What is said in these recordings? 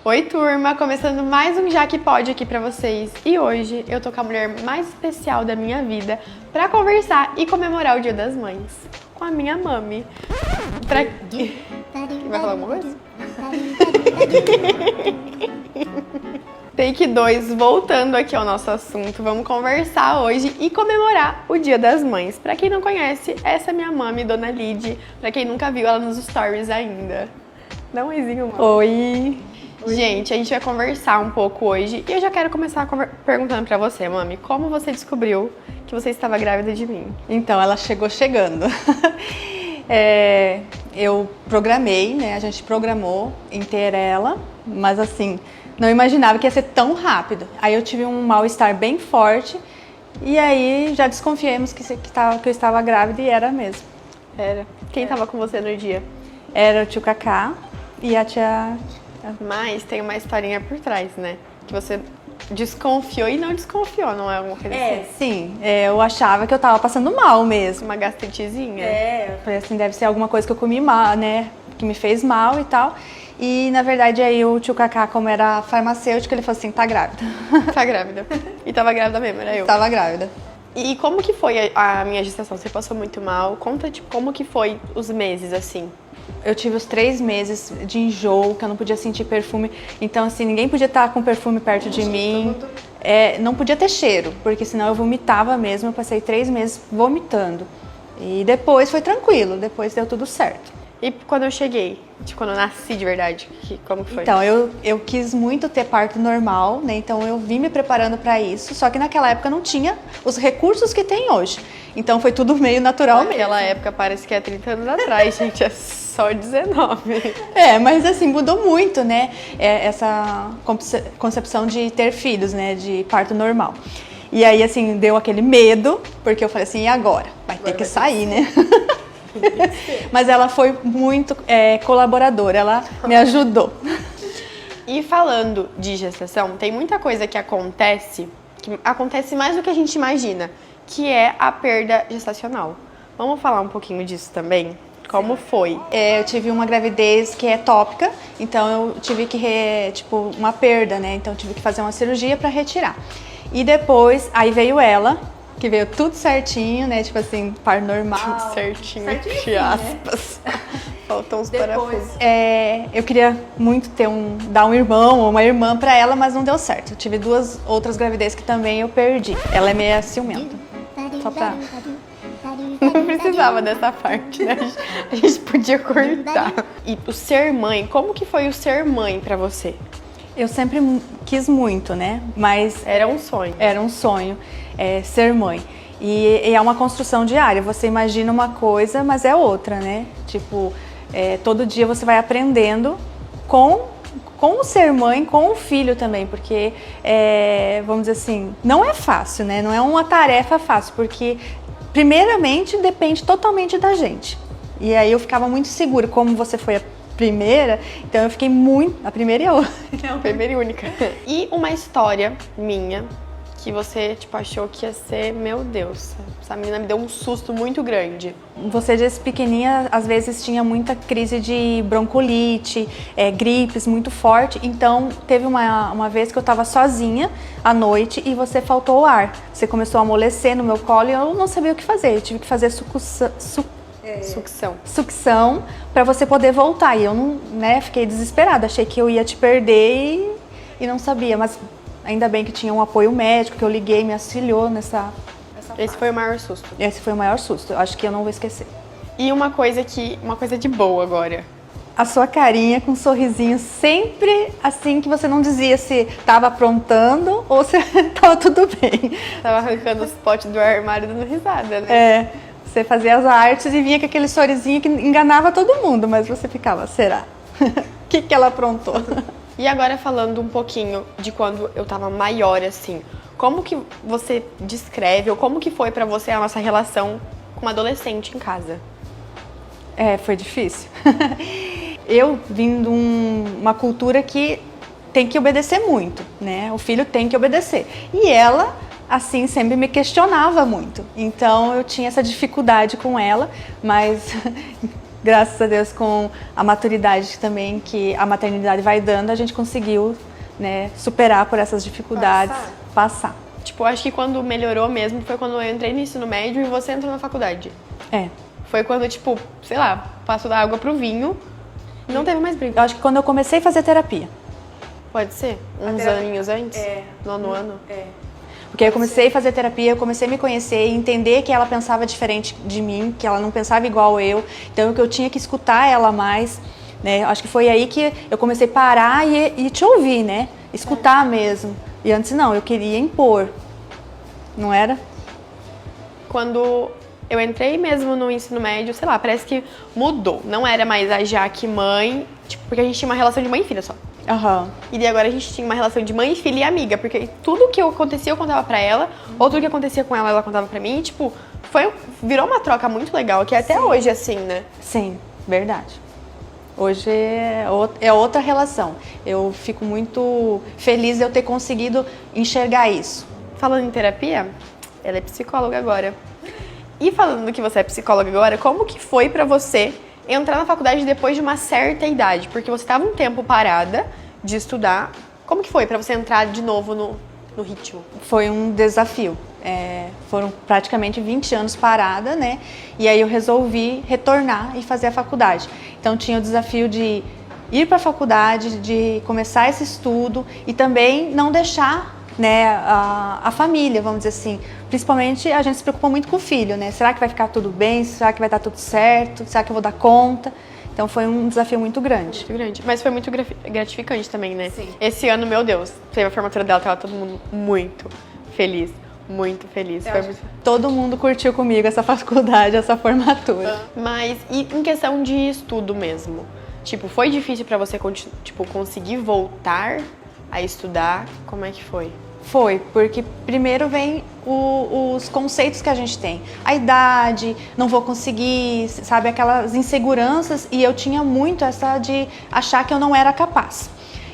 Oi, turma! Começando mais um Já Que Pode aqui pra vocês. E hoje eu tô com a mulher mais especial da minha vida pra conversar e comemorar o Dia das Mães com a minha mami. Vai falar alguma coisa? Take 2, voltando aqui ao nosso assunto, vamos conversar hoje e comemorar o Dia das Mães. Pra quem não conhece, essa é minha mami, Dona Lid. Pra quem nunca viu ela nos stories ainda. Dá um oizinho, mãe. Oi! Gente, a gente vai conversar um pouco hoje e eu já quero começar perguntando pra você, mami, como você descobriu que você estava grávida de mim? Então, ela chegou chegando. Eu programei, né? A gente programou em ter ela, mas assim, não imaginava que ia ser tão rápido. Aí eu tive um mal-estar bem forte e aí já desconfiamos que eu estava grávida e era mesmo. Era. Quem tava com você no dia? Era o tio Cacá e a tia... Mas tem uma historinha por trás, né? Que você desconfiou e não desconfiou, não é alguma coisa assim? Sim. Eu achava que eu tava passando mal mesmo. Uma gastritezinha? Eu falei assim, deve ser alguma coisa que eu comi mal, né? Que me fez mal e tal. E, na verdade, aí o tio Cacá, como era farmacêutico, ele falou assim, tá grávida. Tá grávida. E tava grávida mesmo, era eu. Tava grávida. E como que foi a minha gestação? Você passou muito mal? Conta, tipo, como que foi os meses, assim? Eu tive os 3 meses de enjoo, que eu não podia sentir perfume. Então, assim, ninguém podia estar com perfume perto de mim. Não podia ter cheiro, porque senão eu vomitava mesmo. Eu passei 3 meses vomitando. E depois foi tranquilo, depois deu tudo certo. E quando eu cheguei? Tipo, quando eu nasci de verdade, como que foi? Então, eu quis muito ter parto normal, né? Então eu vim me preparando para isso, só que naquela época não tinha os recursos que tem hoje. Então foi tudo meio natural mesmo. Naquela época parece que é 30 anos atrás, gente, é só 19. Mas assim, mudou muito, né? Essa concepção de ter filhos, né? De parto normal. E aí, assim, deu aquele medo, porque eu falei assim, e agora? Vai ter que sair, né? Mas ela foi muito colaboradora, ela me ajudou. E falando de gestação, tem muita coisa que acontece mais do que a gente imagina, que é a perda gestacional. Vamos falar um pouquinho disso também? Como foi? Eu tive uma gravidez que é tópica, então eu tive que, uma perda, né? Então eu tive que fazer uma cirurgia para retirar. E depois, aí veio ela, que veio tudo certinho, né? Tipo assim, par normal. Tudo certinho, entre aspas. Né? Faltam uns parafusos. Eu queria muito dar um irmão ou uma irmã pra ela, mas não deu certo. Eu tive 2 outras gravidezes que também eu perdi. Ela é meio ciumenta. Só pra... Não precisava dessa parte, né? A gente podia cortar. E o ser mãe, como que foi o ser mãe pra você? Eu sempre quis muito, né? Mas... Era um sonho. Era um sonho, ser mãe. E é uma construção diária. Você imagina uma coisa, mas é outra, né? Tipo, todo dia você vai aprendendo com o ser mãe, com o filho também. Porque, vamos dizer assim, não é fácil, né? Não é uma tarefa fácil, porque... Primeiramente, depende totalmente da gente. E aí eu ficava muito segura, como você foi a primeira, então eu fiquei muito... A primeira e a outra. A primeira e única. E uma história minha, que você, achou que ia ser, meu Deus, essa menina me deu um susto muito grande. Você desde pequenininha, às vezes tinha muita crise de broncolite, gripes muito forte, então teve uma vez que eu estava sozinha à noite e você faltou o ar. Você começou a amolecer no meu colo e eu não sabia o que fazer, eu tive que fazer sucção para você poder voltar. E eu não, fiquei desesperada, achei que eu ia te perder e não sabia, mas ainda bem que tinha um apoio médico, que eu liguei, me auxiliou nessa Esse foi o maior susto. Esse foi o maior susto, acho que eu não vou esquecer. E uma coisa de boa agora. A sua carinha com um sorrisinho sempre assim, que você não dizia se estava aprontando ou se estava tudo bem. Tava arrancando os potes do armário dando risada, né? Você fazia as artes e vinha com aquele sorrisinho que enganava todo mundo, mas você ficava, será? O que ela aprontou? E agora falando um pouquinho de quando eu tava maior, assim, como que você descreve, ou como que foi pra você a nossa relação com uma adolescente em casa? Foi difícil. Eu vim de uma cultura que tem que obedecer muito, né? O filho tem que obedecer. E ela, assim, sempre me questionava muito. Então eu tinha essa dificuldade com ela, mas graças a Deus, com a maturidade também que a maternidade vai dando, a gente conseguiu, né, superar por essas dificuldades, passar. Tipo, acho que quando melhorou mesmo foi quando eu entrei no ensino médio e você entrou na faculdade. É. Foi quando, tipo, sei lá, passou da água pro vinho, não teve mais briga. Eu acho que quando eu comecei a fazer terapia. Pode ser? Uns aninhos antes? Nono ano? Porque eu comecei a fazer terapia, eu comecei a me conhecer e entender que ela pensava diferente de mim, que ela não pensava igual eu, então que eu tinha que escutar ela mais, né? Acho que foi aí que eu comecei a parar e te ouvir, né? Escutar mesmo. E antes não, eu queria impor, não era? Quando eu entrei mesmo no ensino médio, sei lá, parece que mudou. Não era mais a Jaque mãe, tipo, porque a gente tinha uma relação de mãe e filha só. E daí agora a gente tinha uma relação de mãe, filha e amiga, porque tudo que acontecia eu contava pra ela, ou tudo que acontecia com ela, ela contava pra mim, e, tipo, virou uma troca muito legal, que até hoje é assim, né? Sim, verdade. Hoje é outra relação. Eu fico muito feliz de eu ter conseguido enxergar isso. Falando em terapia, ela é psicóloga agora. E falando que você é psicóloga agora, como que foi pra você entrar na faculdade depois de uma certa idade? Porque você estava um tempo parada de estudar. Como que foi pra você entrar de novo no ritmo? Foi um desafio. Foram praticamente 20 anos parada, né? E aí eu resolvi retornar e fazer a faculdade. Então tinha o desafio de ir para a faculdade, de começar esse estudo e também não deixar, né, a família, vamos dizer assim. Principalmente a gente se preocupa muito com o filho, né? Será que vai ficar tudo bem? Será que vai estar tudo certo? Será que eu vou dar conta? Então foi um desafio muito grande. Muito grande. Mas foi muito gratificante também, né? Sim. Esse ano, meu Deus, teve a formatura dela, tava todo mundo muito feliz. Muito feliz. Todo mundo curtiu comigo essa faculdade, essa formatura. Mas e em questão de estudo mesmo? Tipo, foi difícil pra você conseguir voltar a estudar? Como é que foi? Foi, porque primeiro vem os conceitos que a gente tem. A idade, não vou conseguir, sabe, aquelas inseguranças. E eu tinha muito essa de achar que eu não era capaz.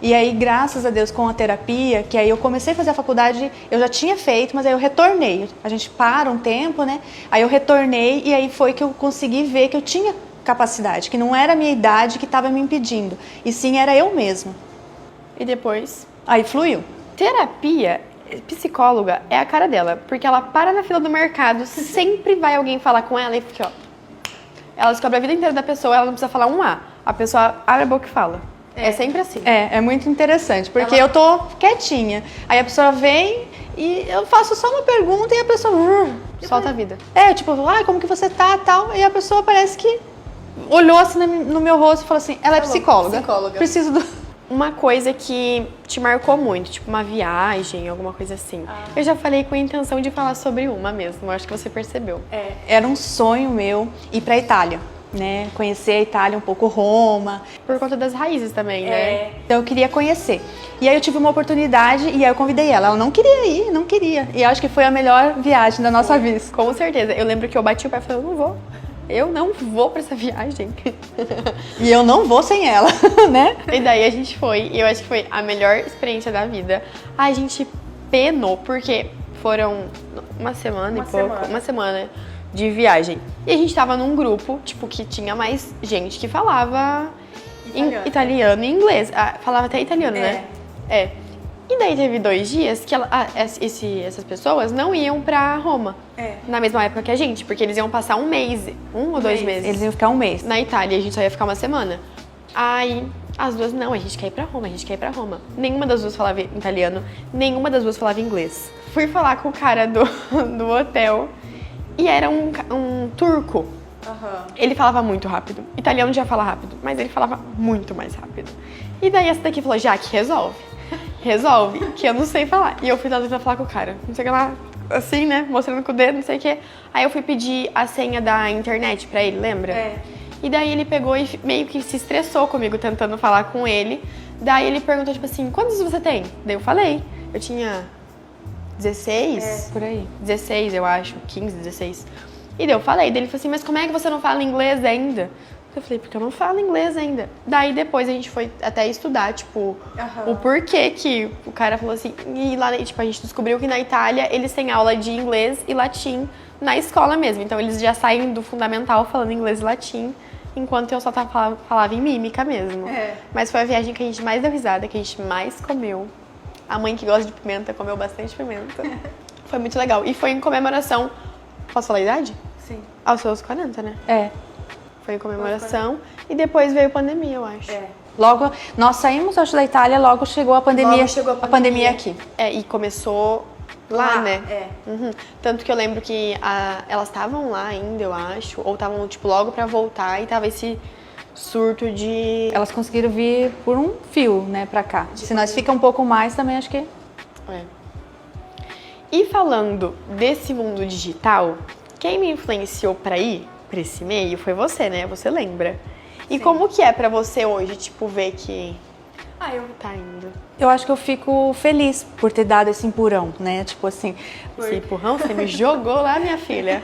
E aí, graças a Deus, com a terapia, que aí eu comecei a fazer a faculdade, eu já tinha feito, mas aí eu retornei. A gente para um tempo, né? Aí eu retornei e aí foi que eu consegui ver que eu tinha capacidade, que não era a minha idade que estava me impedindo, e sim era eu mesma. E depois? Aí fluiu. Terapia, psicóloga, é a cara dela, porque ela para na fila do mercado, sempre vai alguém falar com ela e fica, ó. Ela descobre a vida inteira da pessoa, ela não precisa falar um A. A pessoa abre a boca e fala. É sempre assim. É muito interessante, porque eu tô quietinha. Aí a pessoa vem e eu faço só uma pergunta e a pessoa solta a vida. Tipo, como que você tá, tal. E a pessoa parece que olhou assim no meu rosto e falou assim, ela é psicóloga. Preciso do... Uma coisa que te marcou muito, tipo uma viagem, alguma coisa assim. Eu já falei com a intenção de falar sobre uma mesmo, acho que você percebeu. Era um sonho meu ir pra Itália, né? Conhecer a Itália, um pouco Roma. Por conta das raízes também, né? Então eu queria conhecer. E aí eu tive uma oportunidade e aí eu convidei ela. Ela não queria ir, não queria. E acho que foi a melhor viagem da nossa vida. Com certeza. Eu lembro que eu bati o pé e falei, eu não vou pra essa viagem. E eu não vou sem ela, né? E daí a gente foi, e eu acho que foi a melhor experiência da vida. A gente penou, porque foram uma semana de viagem. E a gente tava num grupo, tipo, que tinha mais gente que falava italiano e inglês. Falava até italiano, né? E daí teve 2 dias que essas pessoas não iam pra Roma. Na mesma época que a gente, porque eles iam passar 1 mês, 1 ou 2 meses. Eles iam ficar 1 mês. Na Itália, a gente só ia ficar 1 semana. Aí, as duas, não, a gente quer ir pra Roma, a gente quer ir pra Roma. Nenhuma das duas falava italiano, nenhuma das duas falava inglês. Fui falar com o cara do hotel e era um turco. Ele falava muito rápido. Italiano já fala rápido, mas ele falava muito mais rápido. E daí essa daqui falou, Jaque, resolve, que eu não sei falar. E eu fui lá pra falar com o cara, não sei o que lá, assim, né, mostrando com o dedo, não sei o que. Aí eu fui pedir a senha da internet pra ele, lembra? E daí ele pegou e meio que se estressou comigo, tentando falar com ele. Daí ele perguntou, tipo assim, quantos você tem? Daí eu falei, eu tinha 16? Por aí. 16, eu acho, 15, 16. E daí eu falei, daí ele falou assim, mas como é que você não fala inglês ainda? Eu falei, porque eu não falo inglês ainda. Daí depois a gente foi até estudar, tipo, o porquê que o cara falou assim. E lá, tipo, a gente descobriu que na Itália eles têm aula de inglês e latim na escola mesmo. Então eles já saem do fundamental falando inglês e latim. enquanto eu só falava em mímica mesmo. Mas foi a viagem que a gente mais deu risada, que a gente mais comeu. A mãe que gosta de pimenta comeu bastante pimenta. Foi muito legal. E foi em comemoração... Posso falar a idade? Sim. Aos seus 40, né? É. Foi em comemoração. E depois veio a pandemia, eu acho. Logo, nós saímos, acho, da Itália, logo chegou a pandemia. Logo chegou a pandemia aqui. E começou lá, né? É. Uhum. Tanto que eu lembro que elas estavam lá ainda, eu acho. Ou estavam, tipo, logo pra voltar. E tava esse surto de... Elas conseguiram vir por um fio, né, pra cá. Se nós fica um pouco mais, também acho que... É. E falando desse mundo digital, quem me influenciou pra ir pra esse meio foi você, né? Você lembra? E como que é pra você hoje, tipo, ver que tá indo? Eu acho que eu fico feliz por ter dado esse empurrão, né? Tipo assim... Esse empurrão, você me jogou lá, minha filha.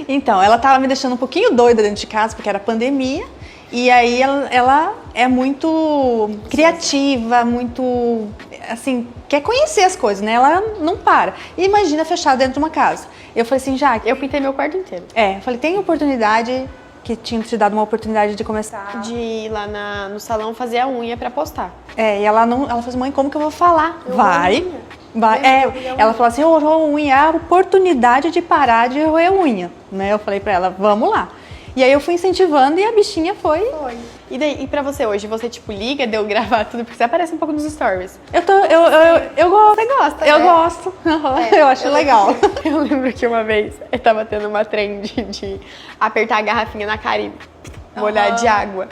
Então, ela tava me deixando um pouquinho doida dentro de casa, porque era pandemia. E aí ela é muito criativa, muito, assim, quer conhecer as coisas, né? Ela não para. E imagina fechada dentro de uma casa. Eu falei assim, Jaque... Eu pintei meu quarto inteiro. Eu falei, tem oportunidade, que tinha te dado uma oportunidade de começar... De ir lá no salão fazer a unha pra postar. E ela falou assim, mãe, como que eu vou falar? Vai. Ela falou assim, eu roer unha, é a oportunidade de parar de roer unha, né? Eu falei pra ela, vamos lá. E aí eu fui incentivando e a bichinha foi. E daí, e pra você hoje, você tipo liga, deu gravar tudo, porque você aparece um pouco nos stories. Eu gosto. Você gosta, Eu né? gosto. Eu acho legal. Eu lembro que uma vez eu tava tendo uma trend de apertar a garrafinha na cara e molhar de água.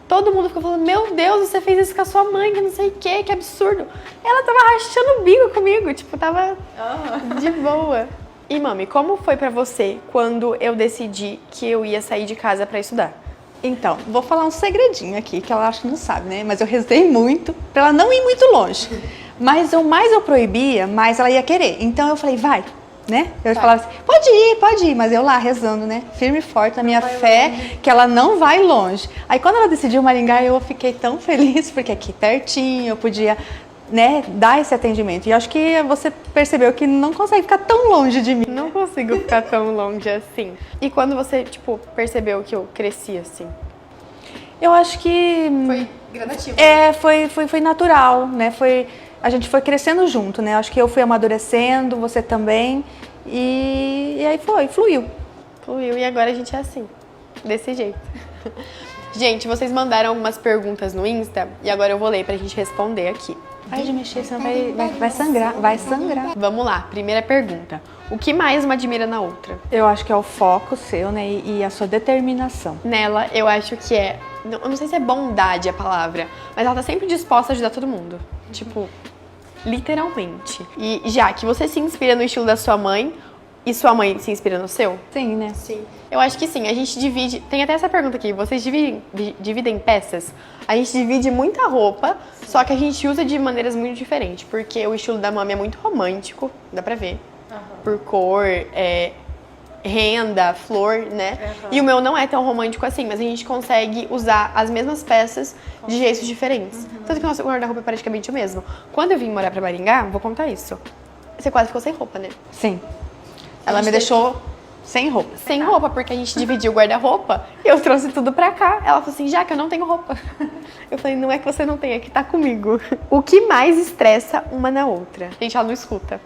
Todo mundo ficou falando, meu Deus, você fez isso com a sua mãe, que não sei o que absurdo. Ela tava rachando o bico comigo, tipo, tava de boa. E, mami, como foi pra você quando eu decidi que eu ia sair de casa pra estudar? Então, vou falar um segredinho aqui, que ela acho que não sabe, né? Mas eu rezei muito pra ela não ir muito longe. Mas o mais eu proibia, mais ela ia querer. Então eu falei, vai, né? Eu falava assim, pode ir. Mas eu lá rezando, né? Firme e forte na minha fé, que ela não vai longe. Aí quando ela decidiu Maringá, eu fiquei tão feliz, porque aqui pertinho, eu podia... né, dar esse atendimento. E acho que você percebeu que não consegue ficar tão longe de mim. Não consigo ficar tão longe assim. E quando você, tipo, percebeu que eu cresci assim? Eu acho que... Foi gradativo. Foi natural, né? A gente foi crescendo junto, né? Acho que eu fui amadurecendo, você também. E aí fluiu. Fluiu, e agora a gente é assim, desse jeito. Gente, vocês mandaram algumas perguntas no Insta, e agora eu vou ler pra gente responder aqui. Vai de mexer, senão vai sangrar. Vai sangrar. Vamos lá, primeira pergunta. O que mais uma admira na outra? Eu acho que é o foco seu, né? E a sua determinação. Nela, eu acho que é... Eu não sei se é bondade a palavra, mas ela tá sempre disposta a ajudar todo mundo. Tipo, literalmente. E já que você se inspira no estilo da sua mãe, e sua mãe se inspira no seu? Sim, né? Sim. Eu acho que sim. A gente divide... Tem até essa pergunta aqui. Vocês dividem peças? A gente divide muita roupa, só que a gente usa de maneiras muito diferentes. Porque o estilo da mami é muito romântico, dá pra ver. Por cor, renda, flor, né? E o meu não é tão romântico assim, mas a gente consegue usar as mesmas peças de jeitos diferentes. Tanto que o nosso guarda-roupa é praticamente o mesmo. Quando eu vim morar pra Maringá, vou contar isso. Você quase ficou sem roupa, né? Sim. Ela me deixou sem roupa. Sem roupa, porque a gente dividiu o guarda-roupa e eu trouxe tudo pra cá. Ela falou assim, Jaque, eu não tenho roupa. Eu falei, não é que você não tem, é que tá comigo. O que mais estressa uma na outra? Gente, ela não escuta.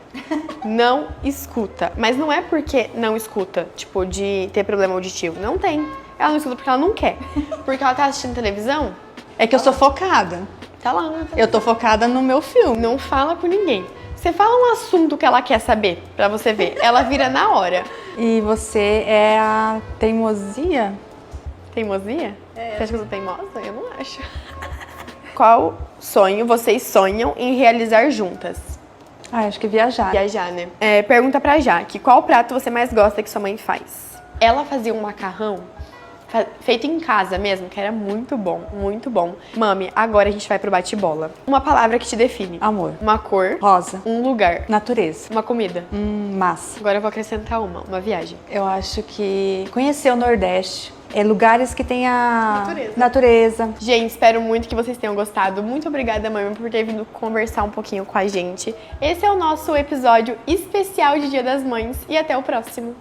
Não escuta. Mas não é porque não escuta, tipo, de ter problema auditivo. Não tem. Ela não escuta porque ela não quer. Porque ela tá assistindo televisão. É que eu sou focada. Tá lá, né? Eu tô focada no meu filme. Não fala com ninguém. Você fala um assunto que ela quer saber, pra você ver. Ela vira na hora. E você é a teimosia? Teimosia? Você acha que eu sou teimosa? Eu não acho. Qual sonho vocês sonham em realizar juntas? Acho que viajar. Viajar, né? Pergunta pra Jaque. Qual prato você mais gosta que sua mãe faz? Ela fazia um macarrão feito em casa mesmo, que era muito bom, muito bom. Mami, agora a gente vai pro bate-bola. Uma palavra que te define. Amor. Uma cor. Rosa. Um lugar. Natureza. Uma comida. Massa. Agora eu vou acrescentar uma viagem. Eu acho que conhecer o Nordeste. Lugares que tenha natureza. Gente, espero muito que vocês tenham gostado. Muito obrigada, mãe, por ter vindo conversar um pouquinho com a gente. Esse é o nosso episódio especial de Dia das Mães e até o próximo.